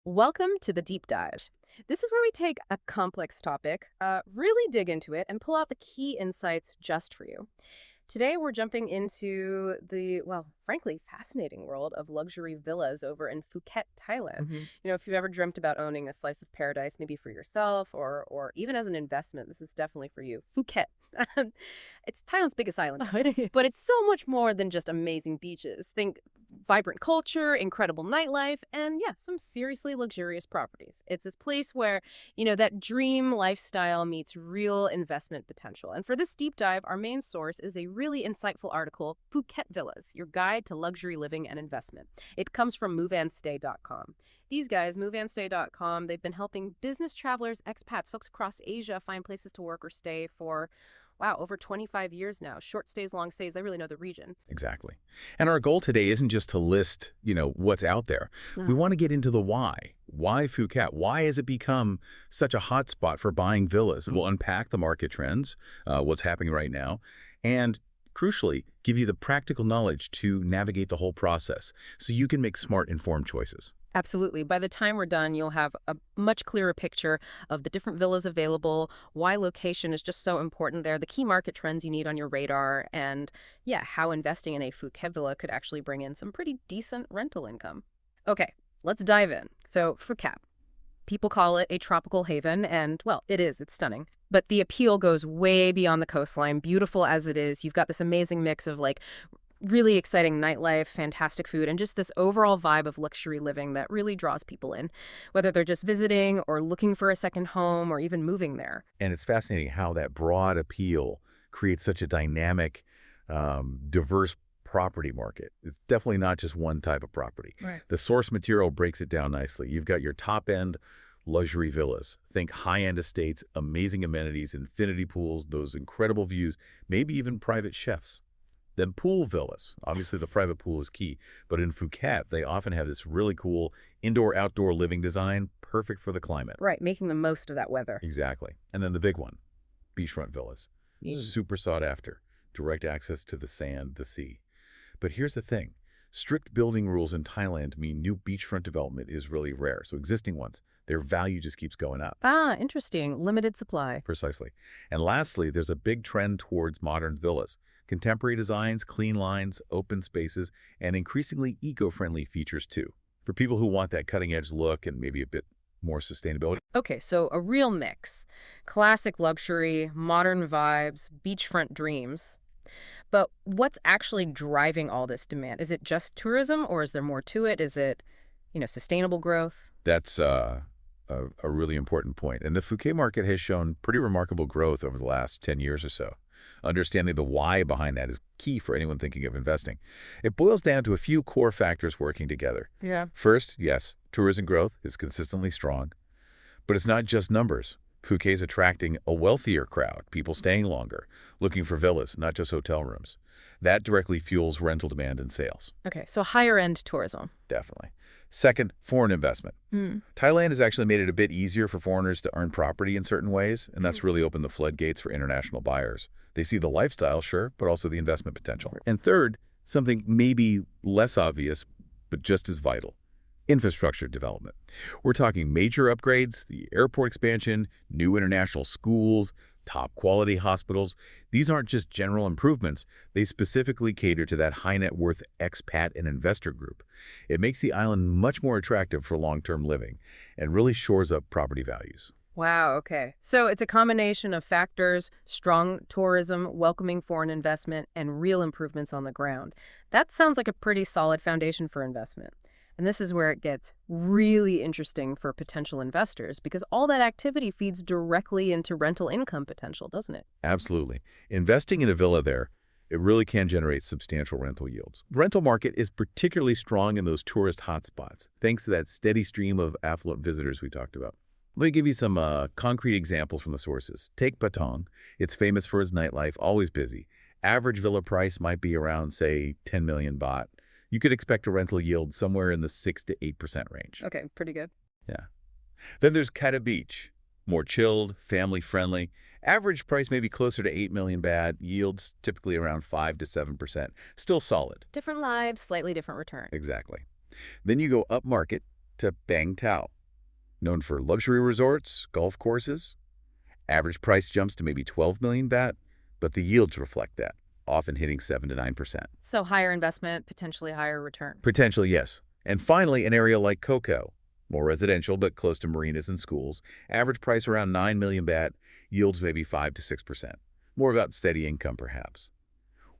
Welcome to the deep dive. This is where we take a complex topic, really dig into it, and pull out the key insights just for you. Today, we're jumping into the, well, frankly, fascinating world of luxury villas over in Phuket, Thailand. Hmm. If you've ever dreamt about owning a slice of paradise, maybe for yourself or even as an investment, this is definitely for you. Phuket. It's Thailand's biggest island, but it's so much more than just amazing beaches. Think vibrant culture, incredible nightlife, and yeah, some seriously luxurious properties. It's this place where, that dream lifestyle meets real investment potential. And for this deep dive, our main source is a really insightful article, Phuket Villas, Your Guide to Luxury Living and Investment. It comes from moveandstay.com. These guys, moveandstay.com, they've been helping business travelers, expats, folks across Asia find places to work or stay for, wow, over 25 years now. Short stays, long stays, they really know the region. Exactly. And our goal today isn't just to list, what's out there. We No. want to get into the why. Why Phuket? Why has it become such a hot spot for buying villas? We'll unpack the market trends, what's happening right now, and crucially, give you the practical knowledge to navigate the whole process so you can make smart, informed choices. Absolutely. By the time we're done, you'll have a much clearer picture of the different villas available, why location is just so important there, the key market trends you need on your radar, and yeah, how investing in a Phuket villa could actually bring in some pretty decent rental income. Okay, let's dive in. So, Phuket. People call it a tropical haven, and well, it is. It's stunning. But the appeal goes way beyond the coastline. Beautiful as it is, you've got this amazing mix of like really exciting nightlife, fantastic food, and just this overall vibe of luxury living that really draws people in, whether they're just visiting or looking for a second home or even moving there. And it's fascinating how that broad appeal creates such a dynamic, diverse property market. It's definitely not just one type of property. Right. The source material breaks it down nicely. You've got your top-end luxury villas. Think high-end estates, amazing amenities, infinity pools, those incredible views, maybe even private chefs. Then pool villas. Obviously, the private pool is key. But in Phuket, they often have this really cool indoor-outdoor living design, perfect for the climate. Right, making the most of that weather. Exactly. And then the big one, beachfront villas. Mm. Super sought after. Direct access to the sand, the sea. But here's the thing. Strict building rules in Thailand mean new beachfront development is really rare. So existing ones, their value just keeps going up. Ah, interesting. Limited supply. Precisely. And lastly, there's a big trend towards modern villas. Contemporary designs, clean lines, open spaces, and increasingly eco-friendly features too. For people who want that cutting-edge look and maybe a bit more sustainability. Okay, so a real mix. Classic luxury, modern vibes, beachfront dreams. But what's actually driving all this demand? Is it just tourism or is there more to it? Is it, sustainable growth? That's a really important point. And the Phuket market has shown pretty remarkable growth over the last 10 years or so. Understanding the why behind that is key for anyone thinking of investing. It boils down to a few core factors working together. Yeah. First, yes, tourism growth is consistently strong, but it's not just numbers. Phuket is attracting a wealthier crowd, people staying longer, looking for villas, not just hotel rooms. That directly fuels rental demand and sales. Okay, so higher end tourism. Definitely. Second, foreign investment. Hmm. Thailand has actually made it a bit easier for foreigners to earn property in certain ways, and that's really opened the floodgates for international buyers. They see the lifestyle, sure, but also the investment potential. And third, something maybe less obvious, but just as vital, infrastructure development. We're talking major upgrades, the airport expansion, new international schools, top quality hospitals. These aren't just general improvements. They specifically cater to that high net worth expat and investor group. It makes the island much more attractive for long-term living and really shores up property values. Wow, okay. So it's a combination of factors, strong tourism, welcoming foreign investment, and real improvements on the ground. That sounds like a pretty solid foundation for investment. And this is where it gets really interesting for potential investors because all that activity feeds directly into rental income potential, doesn't it? Absolutely. Investing in a villa there, it really can generate substantial rental yields. The rental market is particularly strong in those tourist hotspots, thanks to that steady stream of affluent visitors we talked about. Let me give you some concrete examples from the sources. Take Patong. It's famous for its nightlife, always busy. Average villa price might be around, say, 10 million baht. You could expect a rental yield somewhere in the 6 to 8% range. Okay, pretty good. Yeah. Then there's Kata Beach. More chilled, family-friendly. Average price may be closer to 8 million baht. Yields typically around 5 to 7%. Still solid. Different lives, slightly different return. Exactly. Then you go upmarket to Bang Tao, known for luxury resorts, golf courses. Average price jumps to maybe 12 million baht, but the yields reflect that, often hitting 7 to 9%. So higher investment, potentially higher return. Potentially, yes. And finally, an area like Coco, more residential but close to marinas and schools. Average price around 9 million baht, yields maybe 5 to 6%. More about steady income, perhaps.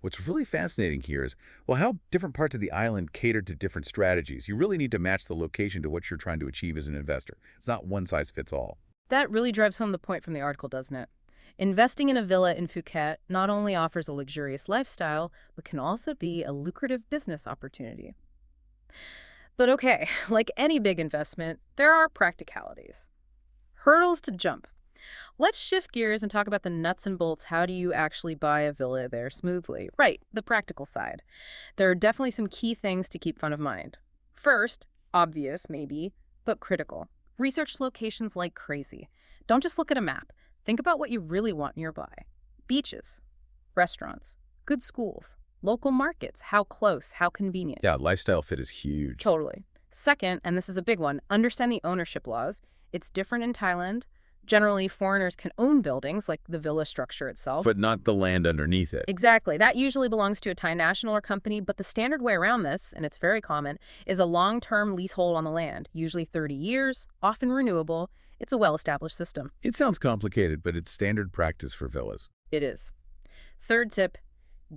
What's really fascinating here is, well, how different parts of the island cater to different strategies. You really need to match the location to what you're trying to achieve as an investor. It's not one size fits all. That really drives home the point from the article, doesn't it? Investing in a villa in Phuket not only offers a luxurious lifestyle, but can also be a lucrative business opportunity. But okay, like any big investment, there are practicalities. Hurdles to jump. Let's shift gears and talk about the nuts and bolts. How do you actually buy a villa there smoothly? Right, the practical side. There are definitely some key things to keep front of mind. First, obvious maybe, but critical. Research locations like crazy. Don't just look at a map. Think about what you really want nearby. Beaches, restaurants, good schools, local markets. How close, how convenient. Yeah, lifestyle fit is huge. Totally. Second, and this is a big one, understand the ownership laws. It's different in Thailand. Generally, foreigners can own buildings, like the villa structure itself. But not the land underneath it. Exactly. That usually belongs to a Thai national or company, but the standard way around this, and it's very common, is a long-term leasehold on the land, usually 30 years, often renewable. It's a well-established system. It sounds complicated, but it's standard practice for villas. It is. Third tip,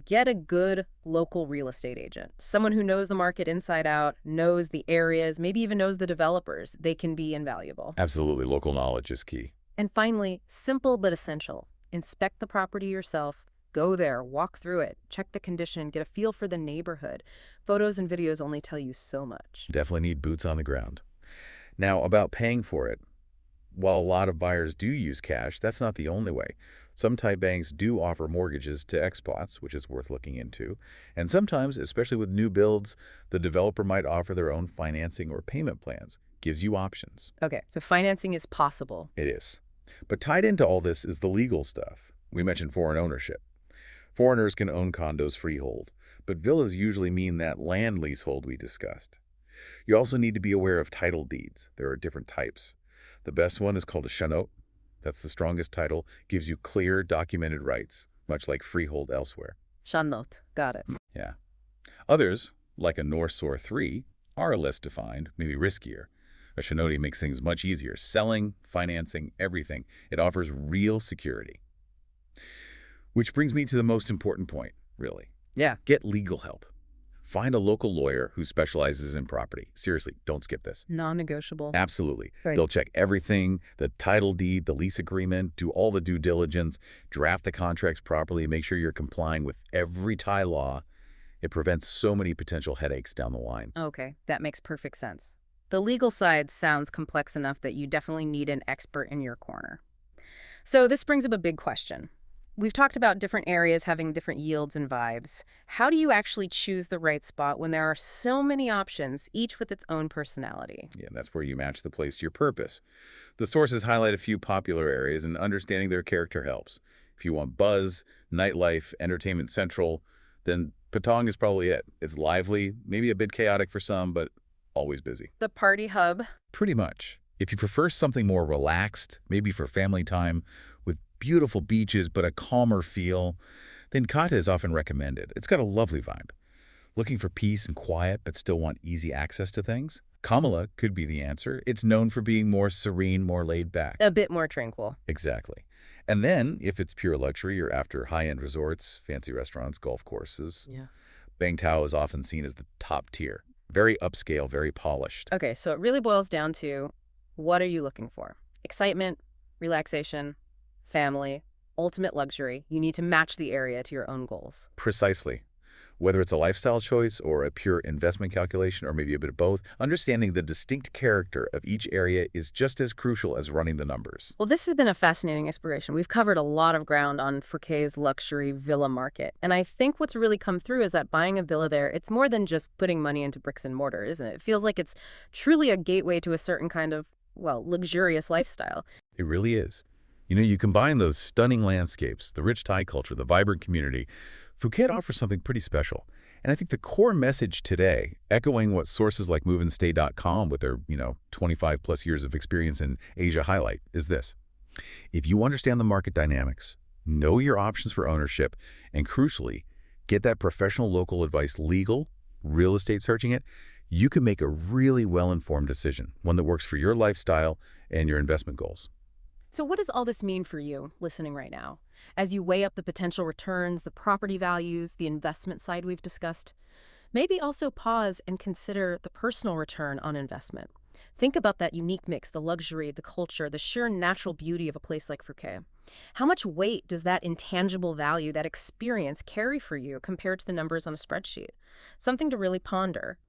get a good local real estate agent. Someone who knows the market inside out, knows the areas, maybe even knows the developers. They can be invaluable. Absolutely, local knowledge is key. And finally, simple but essential. Inspect the property yourself. Go there, walk through it, check the condition, get a feel for the neighborhood. Photos and videos only tell you so much. Definitely need boots on the ground. Now, about paying for it. While a lot of buyers do use cash, that's not the only way. Some Thai banks do offer mortgages to expats, which is worth looking into. And sometimes, especially with new builds, the developer might offer their own financing or payment plans. Gives you options. Okay, so financing is possible. It is. But tied into all this is the legal stuff. We mentioned foreign ownership. Foreigners can own condos freehold, but villas usually mean that land leasehold we discussed. You also need to be aware of title deeds. There are different types. The best one is called a shanot. That's the strongest title, gives you clear, documented rights, much like freehold elsewhere. Shanot, got it. Yeah. Others, like a North Shore 3, are less defined, maybe riskier. A shanoti makes things much easier. Selling, financing, everything. It offers real security. Which brings me to the most important point, really. Yeah. Get legal help. Find a local lawyer who specializes in property. Seriously, don't skip this. Non-negotiable. Absolutely. Right. They'll check everything, the title deed, the lease agreement, do all the due diligence, draft the contracts properly, make sure you're complying with every Thai law. It prevents so many potential headaches down the line. Okay, that makes perfect sense. The legal side sounds complex enough that you definitely need an expert in your corner. So this brings up a big question. We've talked about different areas having different yields and vibes. How do you actually choose the right spot when there are so many options, each with its own personality? Yeah, that's where you match the place to your purpose. The sources highlight a few popular areas, and understanding their character helps. If you want buzz, nightlife, entertainment central, then Patong is probably it. It's lively, maybe a bit chaotic for some, but always busy. The party hub. Pretty much. If you prefer something more relaxed, maybe for family time, with beautiful beaches but a calmer feel, then Kata is often recommended. It's got a lovely vibe. Looking for peace and quiet but still want easy access to things? Kamala could be the answer. It's known for being more serene, more laid back. A bit more tranquil. Exactly. And then, if it's pure luxury or after high-end resorts, fancy restaurants, golf courses, Bang Tao is often seen as the top tier. Very upscale, very polished. Okay, so it really boils down to, what are you looking for? Excitement, relaxation, family, ultimate luxury. You need to match the area to your own goals. Precisely. Whether it's a lifestyle choice or a pure investment calculation or maybe a bit of both, understanding the distinct character of each area is just as crucial as running the numbers. Well, this has been a fascinating exploration. We've covered a lot of ground on Phuket's luxury villa market. And I think what's really come through is that buying a villa there, it's more than just putting money into bricks and mortar, isn't it? It feels like it's truly a gateway to a certain kind of, well, luxurious lifestyle. It really is. You know, you combine those stunning landscapes, the rich Thai culture, the vibrant community. Phuket offers something pretty special. And I think the core message today, echoing what sources like moveandstay.com with their, 25 plus years of experience in Asia highlight, is this. If you understand the market dynamics, know your options for ownership, and crucially, get that professional local advice legal, real estate searching it, you can make a really well-informed decision, one that works for your lifestyle and your investment goals. So what does all this mean for you, listening right now? As you weigh up the potential returns, the property values, the investment side we've discussed, maybe also pause and consider the personal return on investment. Think about that unique mix, the luxury, the culture, the sheer natural beauty of a place like Phuket. How much weight does that intangible value, that experience carry for you compared to the numbers on a spreadsheet? Something to really ponder.